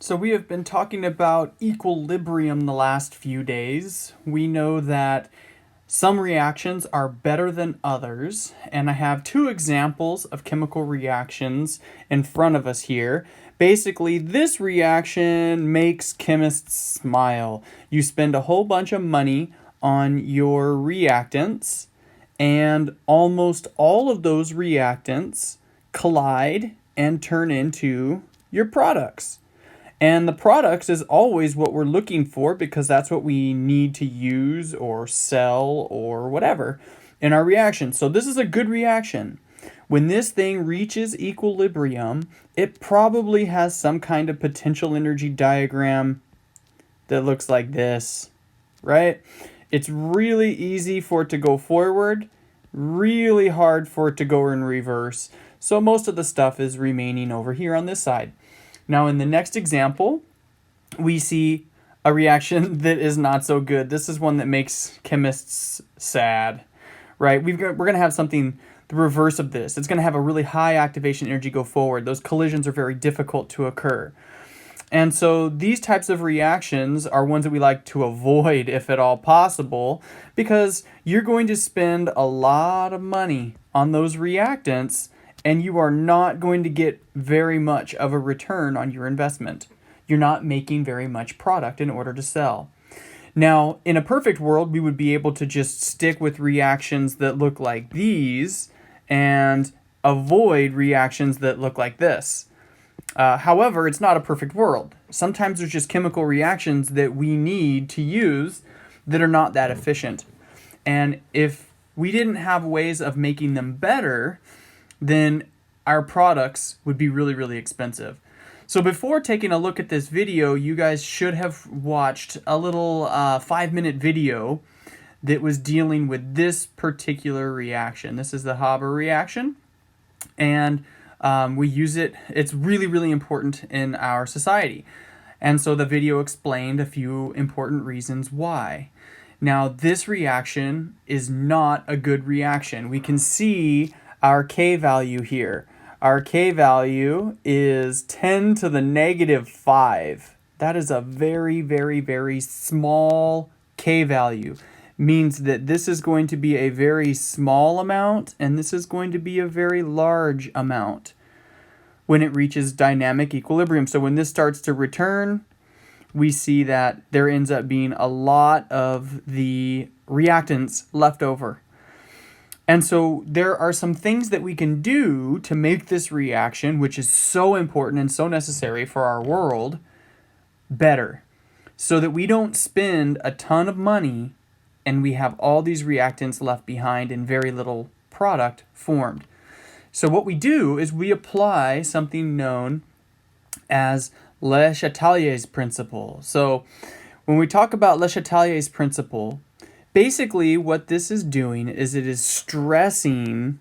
So we have been talking about equilibrium the last few days. We know that some reactions are better than others, and I have two examples of chemical reactions in front of us here. Basically, this reaction makes chemists smile. You spend a whole bunch of money on your reactants, and almost all of those reactants collide and turn into your products. And the products is always what we're looking for because that's what we need to use or sell or whatever in our reaction. So this is a good reaction. When this thing reaches equilibrium, it probably has some kind of potential energy diagram that looks like this, right? It's really easy for it to go forward, really hard for it to go in reverse. So most of the stuff is remaining over here on this side. Now in the next example, we see a reaction that is not so good. This is one that makes chemists sad, right? We're going to have something the reverse of this. It's going to have a really high activation energy go forward. Those collisions are very difficult to occur. And so these types of reactions are ones that we like to avoid if at all possible, because you're going to spend a lot of money on those reactants and you are not going to get very much of a return on your investment. You're not making very much product in order to sell. Now, in a perfect world, we would be able to just stick with reactions that look like these and avoid reactions that look like this. However, it's not a perfect world. Sometimes there's just chemical reactions that we need to use that are not that efficient. And if we didn't have ways of making them better, then our products would be really, really expensive. So before taking a look at this video, you guys should have watched a little 5-minute video that was dealing with this particular reaction. This is the Haber reaction, and we use it. It's really, really important in our society. And so the video explained a few important reasons why. Now, this reaction is not a good reaction. We can see our K value here. Our K value is 10 to the negative 5. That is a very, very, very small K value. Means that this is going to be a very small amount and this is going to be a very large amount when it reaches dynamic equilibrium. So when this starts to return, we see that there ends up being a lot of the reactants left over. And so there are some things that we can do to make this reaction, which is so important and so necessary for our world, better. So that we don't spend a ton of money and we have all these reactants left behind and very little product formed. So what we do is we apply something known as Le Chatelier's principle. So when we talk about Le Chatelier's principle, basically what this is doing is it is stressing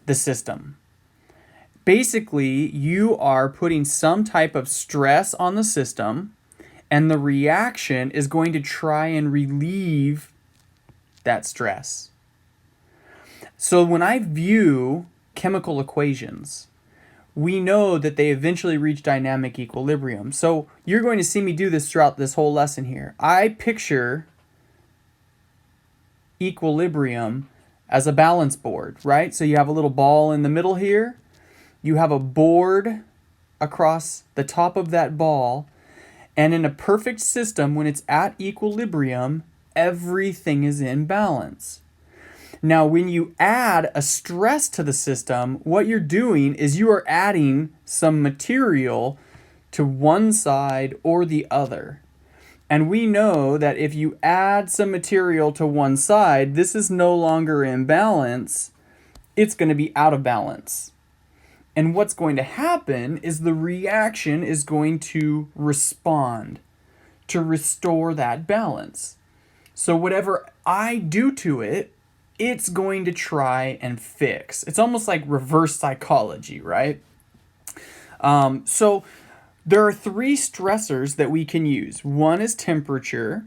the system. Basically, you are putting some type of stress on the system, and the reaction is going to try and relieve that stress. So when I view chemical equations, we know that they eventually reach dynamic equilibrium. So you're going to see me do this throughout this whole lesson here. I picture equilibrium as a balance board, right? So you have a little ball in the middle here. You have a board across the top of that ball. And in a perfect system, when it's at equilibrium, everything is in balance. Now, when you add a stress to the system, what you're doing is you are adding some material to one side or the other. And we know that if you add some material to one side, this is no longer in balance. It's going to be out of balance. And what's going to happen is the reaction is going to respond to restore that balance. So whatever I do to it, it's going to try and fix. It's almost like reverse psychology, right? So there are 3 stressors that we can use. 1 is temperature,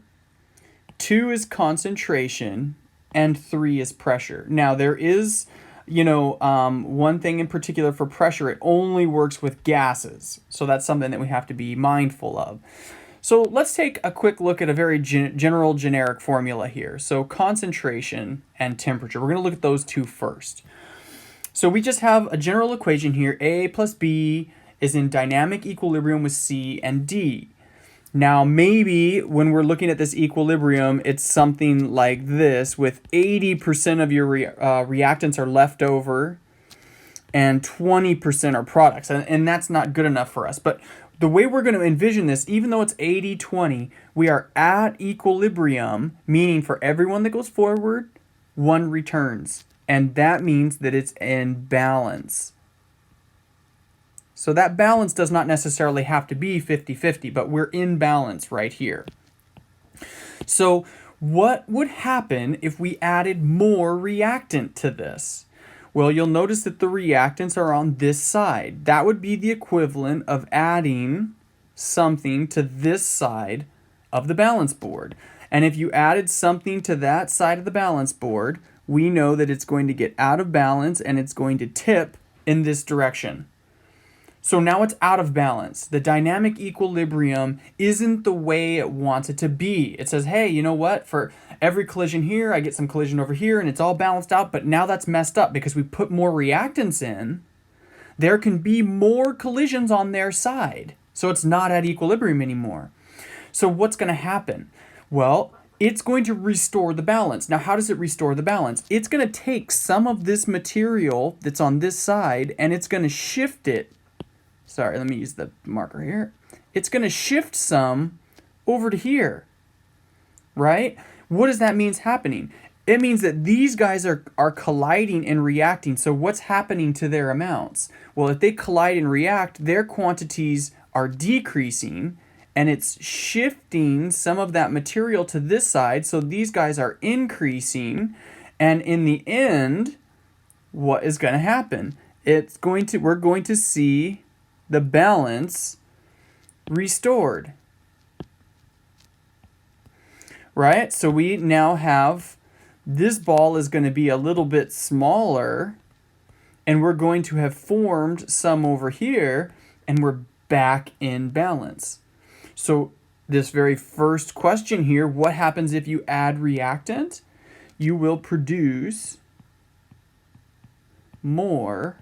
2 is concentration, and 3 is pressure. Now there is One thing in particular for pressure, it only works with gases. So that's something that we have to be mindful of. So let's take a quick look at a very general generic formula here. So concentration and temperature. We're going to look at those two first. So we just have a general equation here. A plus B is in dynamic equilibrium with C and D. Now, maybe when we're looking at this equilibrium, it's something like this, with 80% of your reactants are left over and 20% are products. And that's not good enough for us. But the way we're going to envision this, even though it's 80-20, we are at equilibrium, meaning for everyone that goes forward, one returns. And that means that it's in balance. So that balance does not necessarily have to be 50-50, but we're in balance right here. So what would happen if we added more reactant to this? Well, you'll notice that the reactants are on this side. That would be the equivalent of adding something to this side of the balance board. And if you added something to that side of the balance board, we know that it's going to get out of balance and it's going to tip in this direction. So now it's out of balance. The dynamic equilibrium isn't the way it wants it to be. It says, hey, you know what? For every collision here, I get some collision over here, and it's all balanced out. But now that's messed up because we put more reactants in. There can be more collisions on their side. So it's not at equilibrium anymore. So what's going to happen? Well, it's going to restore the balance. Now, how does it restore the balance? It's going to take some of this material that's on this side, and it's going to shift it. Sorry, let me use the marker here. It's going to shift some over to here, right? What does that mean is happening? It means that these guys are colliding and reacting. So what's happening to their amounts? Well, if they collide and react, their quantities are decreasing, and it's shifting some of that material to this side. So these guys are increasing, and in the end, what is going to happen? We're going to see the balance restored, right? So we now have, this ball is going to be a little bit smaller, and we're going to have formed some over here, and we're back in balance. So this very first question here, what happens if you add reactant? You will produce more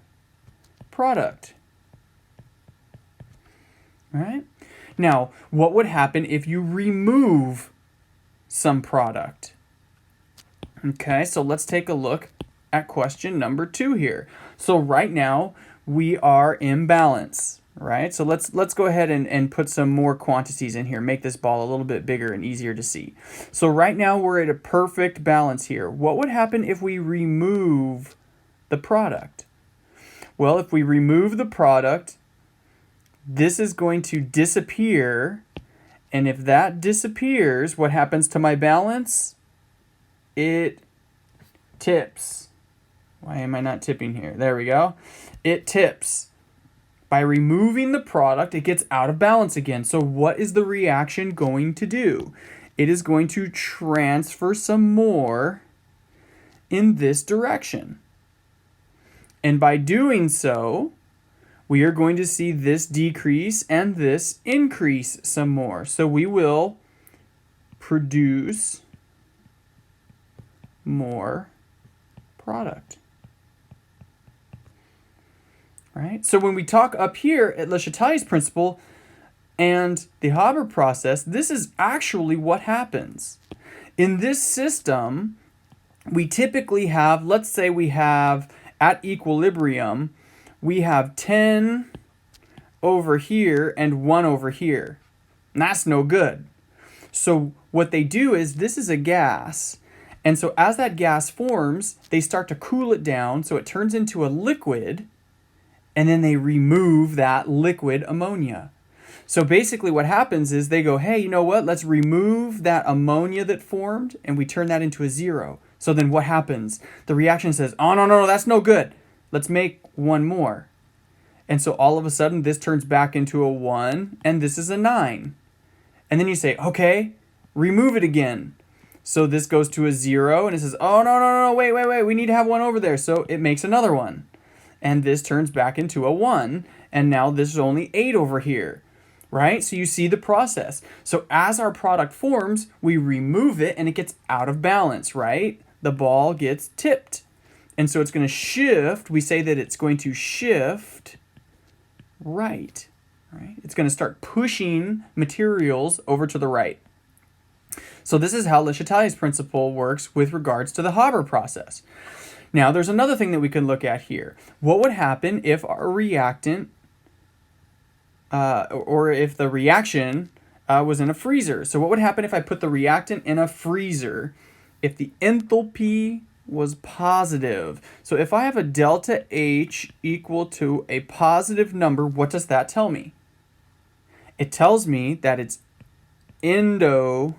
product. Right? Now, what would happen if you remove some product? Okay, so let's take a look at question number 2 here. So right now, we are in balance, right? So let's go ahead and put some more quantities in here, make this ball a little bit bigger and easier to see. So right now, we're at a perfect balance here. What would happen if we remove the product? Well, if we remove the product, this is going to disappear, and if that disappears, what happens to my balance? It tips. Why am I not tipping here? There we go. It tips. By removing the product, it gets out of balance again. So what is the reaction going to do? It is going to transfer some more in this direction. And by doing so, we are going to see this decrease and this increase some more. So we will produce more product. Right? So when we talk up here at Le Chatelier's principle and the Haber process, this is actually what happens. In this system, we typically have, let's say we have at equilibrium, we have 10 over here and 1 over here. And that's no good. So what they do is, this is a gas. And so as that gas forms, they start to cool it down so it turns into a liquid, and then they remove that liquid ammonia. So basically what happens is they go, hey, you know what? Let's remove that ammonia that formed, and we turn that into a 0. So then what happens? The reaction says, oh, no, that's no good. Let's make one more. And so all of a sudden, this turns back into a 1, and this is a 9. And then you say, okay, remove it again. So this goes to a 0, and it says, oh, no, wait, we need to have 1 over there. So it makes another one. And this turns back into a 1, and now this is only 8 over here, right? So you see the process. So as our product forms, we remove it, and it gets out of balance, right? The ball gets tipped. And so it's going to shift. We say that it's going to shift right? It's going to start pushing materials over to the right. So this is how Le Chatelier's principle works with regards to the Haber process. Now, there's another thing that we can look at here. What would happen if our reactant, or if the reaction was in a freezer? So what would happen if I put the reactant in a freezer if the enthalpy was positive? So if I have a delta H equal to a positive number, what does that tell me? It tells me that it's endothermic.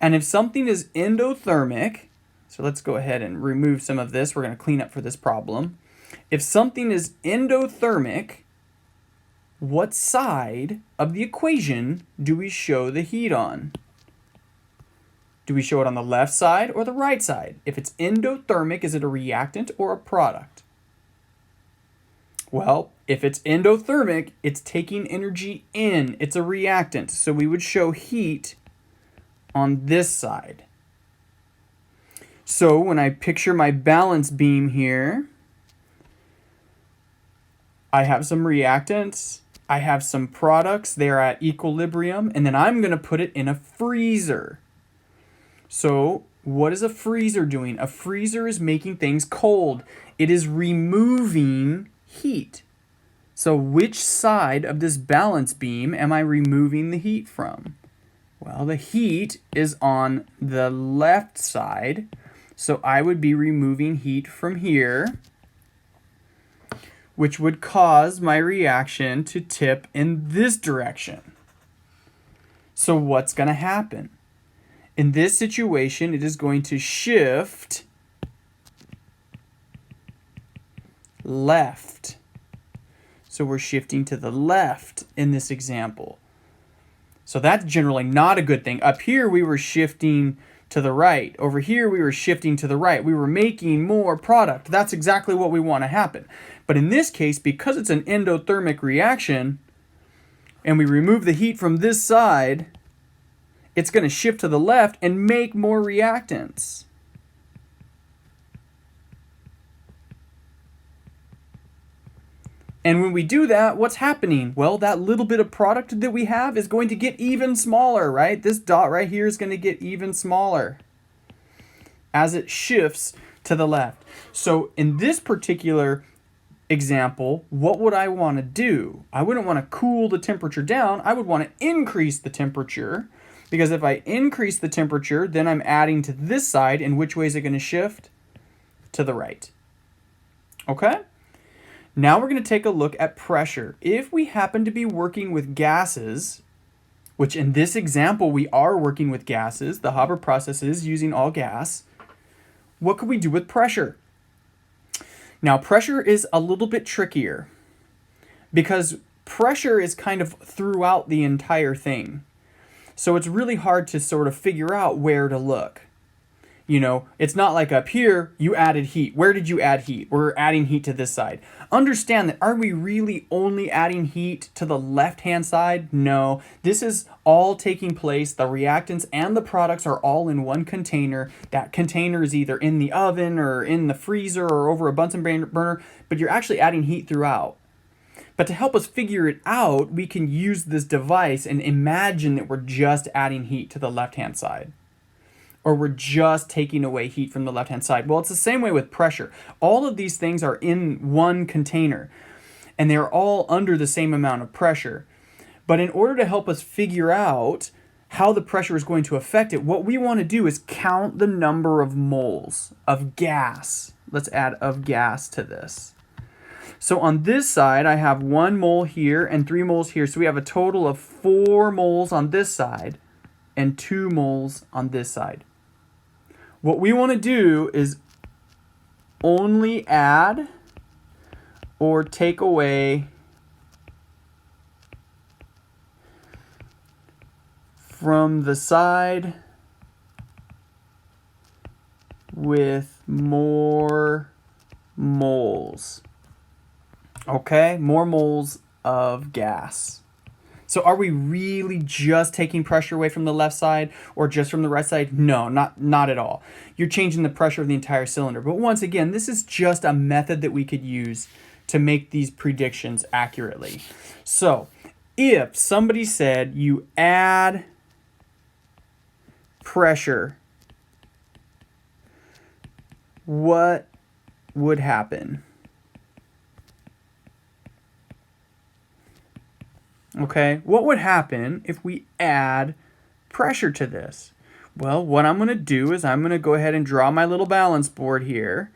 And if something is endothermic, so let's go ahead and remove some of this. We're going to clean up for this problem. If something is endothermic, what side of the equation do we show the heat on? Do we show it on the left side or the right side? If it's endothermic, is it a reactant or a product? Well, if it's endothermic, it's taking energy in. It's a reactant. So we would show heat on this side. So when I picture my balance beam here, I have some reactants, I have some products, they're at equilibrium, and then I'm going to put it in a freezer. So what is a freezer doing? A freezer is making things cold. It is removing heat. So which side of this balance beam am I removing the heat from? Well, the heat is on the left side. So I would be removing heat from here, which would cause my reaction to tip in this direction. So what's going to happen? In this situation, it is going to shift left. So we're shifting to the left in this example. So that's generally not a good thing. Up here, we were shifting to the right. Over here, we were shifting to the right. We were making more product. That's exactly what we want to happen. But in this case, because it's an endothermic reaction, and we remove the heat from this side, it's going to shift to the left and make more reactants. And when we do that, what's happening? Well, that little bit of product that we have is going to get even smaller, right? This dot right here is going to get even smaller as it shifts to the left. So in this particular example, what would I want to do? I wouldn't want to cool the temperature down. I would want to increase the temperature, because if I increase the temperature, then I'm adding to this side. And which way is it going to shift? To the right. Okay? Now we're going to take a look at pressure. If we happen to be working with gases, which in this example we are working with gases, the Haber process is using all gas, what could we do with pressure? Now pressure is a little bit trickier because pressure is kind of throughout the entire thing. So it's really hard to sort of figure out where to look. You know, it's not like up here, you added heat. Where did you add heat? We're adding heat to this side. Understand that, are we really only adding heat to the left-hand side? No, this is all taking place. The reactants and the products are all in one container. That container is either in the oven or in the freezer or over a Bunsen burner, but you're actually adding heat throughout. But to help us figure it out, we can use this device and imagine that we're just adding heat to the left-hand side, or we're just taking away heat from the left-hand side. Well, it's the same way with pressure. All of these things are in one container, and they're all under the same amount of pressure. But in order to help us figure out how the pressure is going to affect it, what we want to do is count the number of moles of gas. Let's add of gas to this. So on this side, I have 1 mole here and 3 moles here. So we have a total of 4 moles on this side and 2 moles on this side. What we want to do is only add or take away from the side with more moles. Okay, more moles of gas. So are we really just taking pressure away from the left side or just from the right side? No, not at all. You're changing the pressure of the entire cylinder. But once again, this is just a method that we could use to make these predictions accurately. So if somebody said you add pressure, what would happen? Okay, what would happen if we add pressure to this? Well, what I'm going to do is I'm going to go ahead and draw my little balance board here.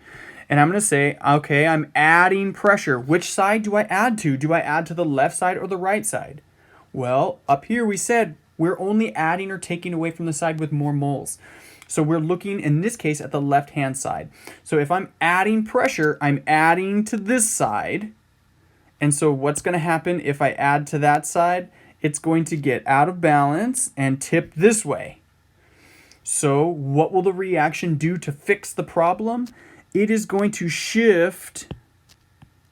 And I'm going to say, okay, I'm adding pressure. Which side do I add to? Do I add to the left side or the right side? Well, up here we said we're only adding or taking away from the side with more moles. So we're looking, in this case, at the left-hand side. So if I'm adding pressure, I'm adding to this side. And so what's going to happen if I add to that side? It's going to get out of balance and tip this way. So what will the reaction do to fix the problem? It is going to shift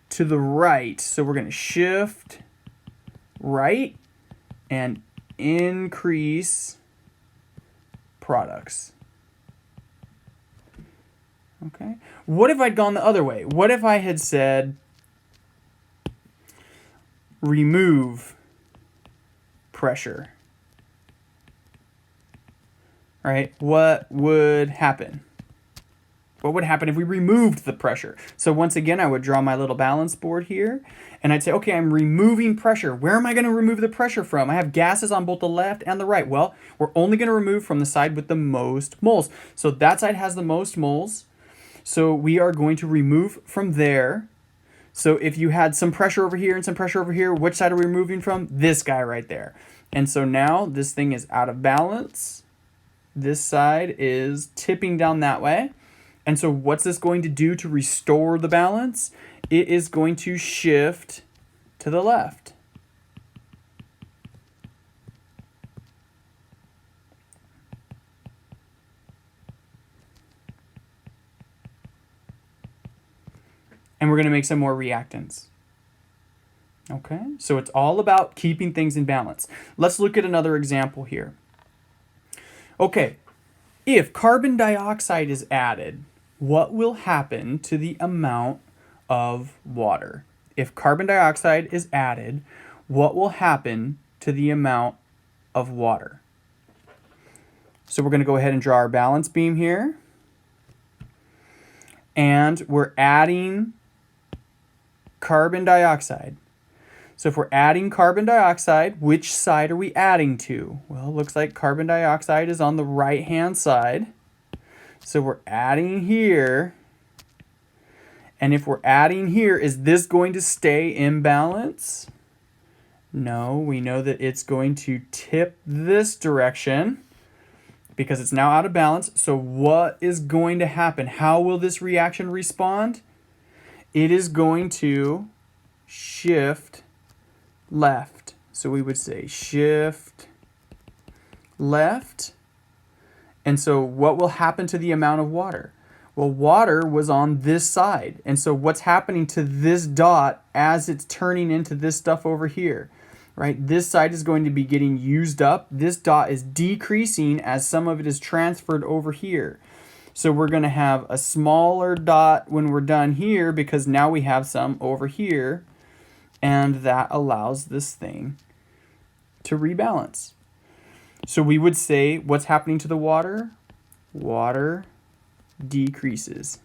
to the right. So we're going to shift right and increase products. Okay. What if I'd gone the other way? What if I had said remove pressure? Right? What would happen? What would happen if we removed the pressure? So once again, I would draw my little balance board here, and I'd say, okay, I'm removing pressure. Where am I going to remove the pressure from? I have gases on both the left and the right. Well, we're only going to remove from the side with the most moles. So that side has the most moles. So we are going to remove from there. So if you had some pressure over here and some pressure over here, which side are we removing from? This guy right there. And so now this thing is out of balance. This side is tipping down that way. And so what's this going to do to restore the balance? It is going to shift to the left. And we're going to make some more reactants. Okay, so it's all about keeping things in balance. Let's look at another example here. Okay, if carbon dioxide is added, what will happen to the amount of water? If carbon dioxide is added, what will happen to the amount of water? So we're going to go ahead and draw our balance beam here. And we're adding carbon dioxide. So if we're adding carbon dioxide, which side are we adding to? Well, it looks like carbon dioxide is on the right-hand side. So we're adding here. And if we're adding here, is this going to stay in balance? No, we know that it's going to tip this direction because it's now out of balance. So what is going to happen? How will this reaction respond? It is going to shift left. So we would say shift left. And so what will happen to the amount of water? Well, water was on this side. And so what's happening to this dot as it's turning into this stuff over here? Right? This side is going to be getting used up. This dot is decreasing as some of it is transferred over here. So we're going to have a smaller dot when we're done here because now we have some over here. And that allows this thing to rebalance. So we would say, what's happening to the water? Water decreases.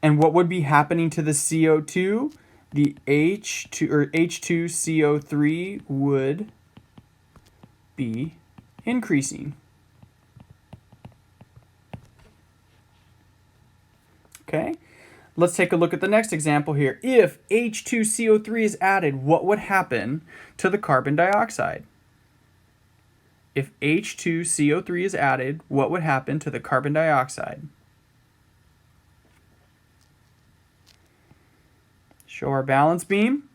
And what would be happening to the CO2? The H2CO3 would be increasing. Okay, let's take a look at the next example here. If H2CO3 is added, what would happen to the carbon dioxide? If H2CO3 is added, what would happen to the carbon dioxide? Show our balance beam.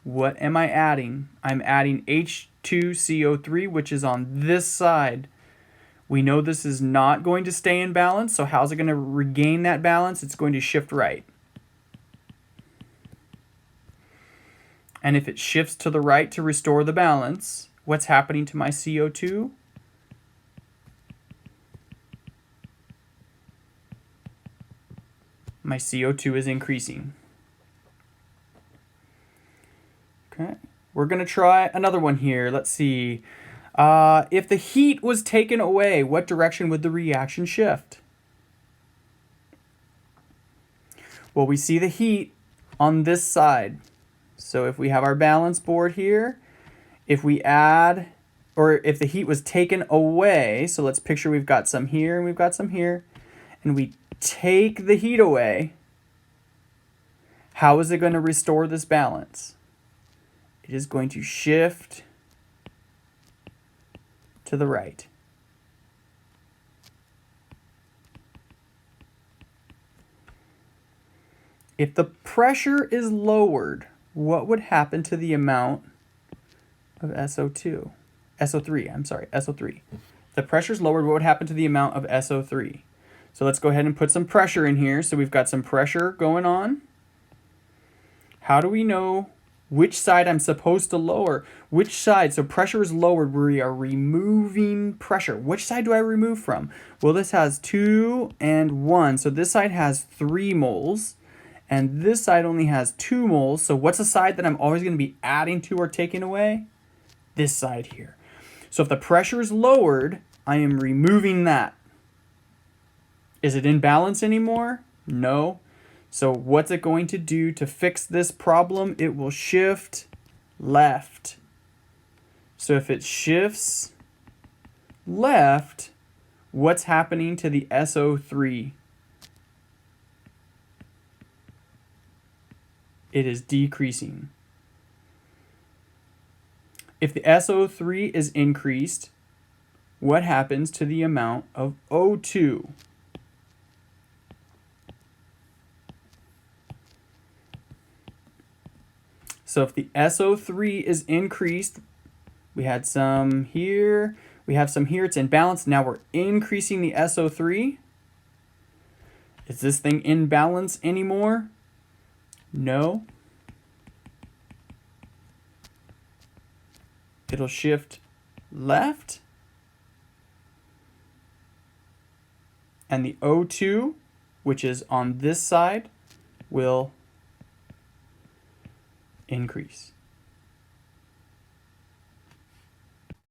What am I adding? I'm adding H2CO3, which is on this side. We know this is not going to stay in balance, so how's it going to regain that balance? It's going to shift right. And if it shifts to the right to restore the balance, what's happening to my CO2? My CO2 is increasing. Okay, we're going to try another one here. Let's see. If the heat was taken away, what direction would the reaction shift? Well, we see the heat on this side. So if we have our balance board here, if we add, or if the heat was taken away, so let's picture we've got some here and we've got some here, and we take the heat away, how is it going to restore this balance? It is going to shift to the right. If the pressure is lowered, what would happen to the amount of SO2? SO3, I'm sorry, SO3. If the pressure is lowered, what would happen to the amount of SO3? So let's go ahead and put some pressure in here. So we've got some pressure going on. How do we know which side I'm supposed to lower? Which side? So pressure is lowered. We are removing pressure. Which side do I remove from? Well, this has 2 and 1. So this side has 3 moles. And this side only has 2 moles. So what's the side that I'm always going to be adding to or taking away? This side here. So if the pressure is lowered, I am removing that. Is it in balance anymore? No. So what's it going to do to fix this problem? It will shift left. So if it shifts left, what's happening to the SO3? It is decreasing. If the SO3 is increased, what happens to the amount of O2? So if the SO3 is increased, we had some here, we have some here, it's in balance. Now we're increasing the SO3. Is this thing in balance anymore? No. It'll shift left. And the O2, which is on this side, will increase.